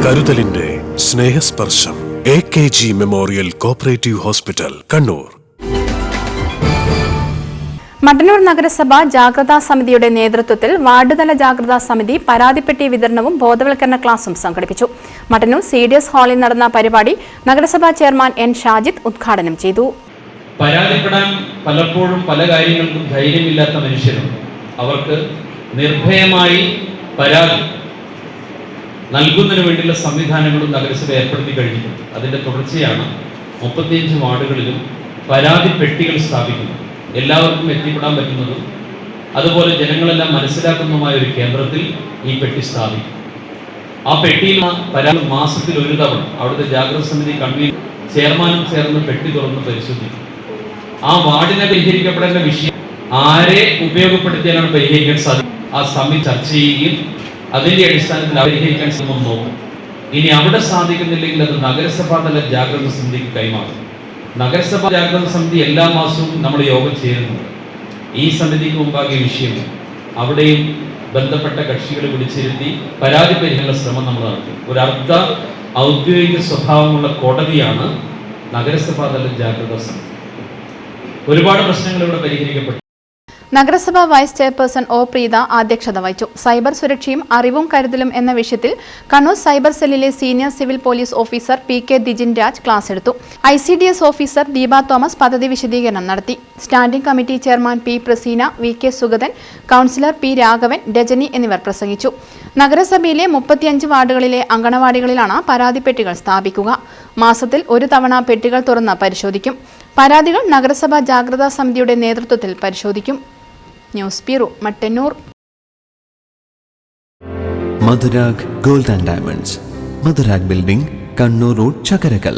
കരുതലിന്റെ സ്നേഹസ്പർശം AKG memorial cooperative hospital, Kannur. Mattannur നഗരസഭ ജാഗ്രതാ സമിതിയുടെ നേതൃത്വത്തിൽ വാർഡുതല ജാഗ്രതാ സമിതി പരാതിപ്പെട്ടി വിതരണവും ബോധവൽക്കരണ ക്ലാസും സംഘടിപ്പിച്ചു. മട്ടന്നൂർ CDS ഹാളിൽ നടന്ന പരിപാടി നഗരസഭാ ചെയർമാൻ N. ഷാജിദ് ഉദ്ഘാടനം ചെയ്തു. പരാതിപ്പെടാൻ പലപ്പോഴും പല കാര്യങ്ങൾക്കും ധൈര്യമില്ലാത്ത മനുഷ്യരുണ്ട്. അവർക്ക് നിർഭയമായി പരാതി നൽകുന്നതിന് വേണ്ടിയുള്ള സംവിധാനങ്ങളും നഗരസഭ ഏർപ്പെടുത്തി കഴിഞ്ഞിട്ടുണ്ട്. അതിൻ്റെ തുടർച്ചയാണ് 35 വാർഡുകളിലും പരാതി പെട്ടികൾ സ്ഥാപിക്കുന്നത്. എല്ലാവർക്കും എത്തിപ്പെടാൻ പറ്റുന്നതും അതുപോലെ ജനങ്ങളെല്ലാം മനസ്സിലാക്കുന്നതുമായ ഒരു കേന്ദ്രത്തിൽ ഈ പെട്ടി സ്ഥാപിക്കും. ആ പെട്ടിയിൽ പരാതി മാസത്തിൽ ഒരു തവണ അവിടുത്തെ ജാഗ്രത സമിതി കൺവീനർ ചെയർമാനും ചേർന്ന് പെട്ടി തുറന്ന് പരിശോധിക്കും. ആ വാർഡിനെ പരിഹരിക്കപ്പെടേണ്ട വിഷയം ആരെ ഉപയോഗപ്പെടുത്തിയാലാണ് പരിഹരിക്കാൻ സാധിക്കും ആ സമിതി ചർച്ച ചെയ്യുകയും അതിന്റെ അടിസ്ഥാനത്തിൽ പരിഹരിക്കാൻ ശ്രമം നോക്കും. ഇനി അവിടെ സാധിക്കുന്നില്ലെങ്കിൽ അത് നഗരസഭാ തല ജാഗ്രത സമിതിക്ക് കൈമാറും. നഗരസഭാ ജാഗ്രത സമിതി എല്ലാ മാസവും നമ്മൾ യോഗം ചേരുന്നുണ്ട്. ഈ സമിതിക്ക് മുമ്പാകെ വിഷയം അവിടെയും ബന്ധപ്പെട്ട കക്ഷികളെ വിളിച്ചിരുത്തി പരാതി പരിഹരണ ശ്രമം നമ്മൾ നടത്തും. ഒരു അർദ്ധ ഔദ്യോഗിക സ്വഭാവമുള്ള കോടതിയാണ് നഗരസഭാ തല ജാഗ്രത സമിതി. ഒരുപാട് പ്രശ്നങ്ങൾ ഇവിടെ പരിഹരിക്കപ്പെട്ടു. നഗരസഭാ വൈസ് ചെയർപേഴ്സൺ O. പ്രീത അധ്യക്ഷത വഹിച്ചു. സൈബർ സുരക്ഷയും അറിവും കരുതലും എന്ന വിഷയത്തിൽ കണ്ണൂർ സൈബർ സെല്ലിലെ senior civil police officer PK Dijin Raj class എടുത്തു. ICDS ഓഫീസർ ദീപ തോമസ് പദ്ധതി വിശദീകരണം നടത്തി. Standing committee chairman P. Praseena, VK Sugathan, councillor P. Raghavan, Rajani എന്നിവർ പ്രസംഗിച്ചു. നഗരസഭയിലെ 35 വാർഡുകളിലെ അങ്കണവാടികളിലാണ് പരാതിപ്പെട്ടികൾ സ്ഥാപിക്കുക. മാസത്തിൽ ഒരു തവണ പെട്ടികൾ തുറന്ന് പരിശോധിക്കും. പരാതികൾ നഗരസഭാ ജാഗ്രതാ സമിതിയുടെ നേതൃത്വത്തിൽ പരിശോധിക്കും. News bureau, Mattannur. Madhurag gold and diamonds, Madhurag building, Kannur road, Chakkarakal.